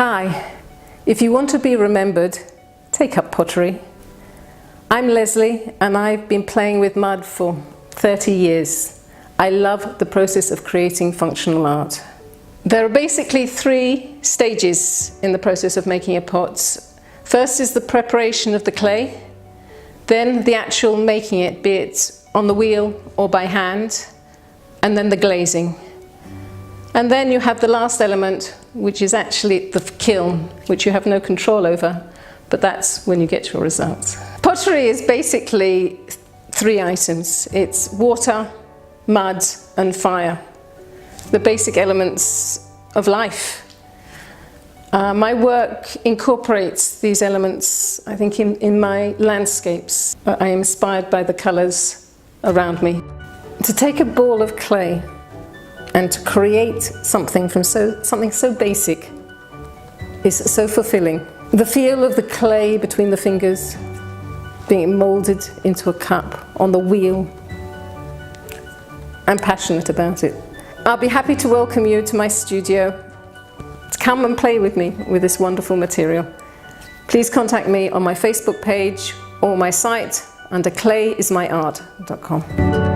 Hi, if you want to be remembered, take up pottery. I'm Leslie and I've been playing with mud for 30 years. I love the process of creating functional art. There are basically 3 stages in the process of making a pot. First is the preparation of the clay, then the actual making it, be it on the wheel or by hand, and then the glazing. And then you have the last element, which is actually the kiln, which you have no control over, but that's when you get your results. Pottery is basically 3 items. It's water, mud, and fire, the basic elements of life. My work incorporates these elements, I think, in my landscapes. I am inspired by the colours around me. To take a ball of clay and to create something from something so basic is so fulfilling. The feel of the clay between the fingers, being moulded into a cup on the wheel. I'm passionate about it. I'll be happy to welcome you to my studio to come and play with me with this wonderful material. Please contact me on my Facebook page or my site under clayismyart.com.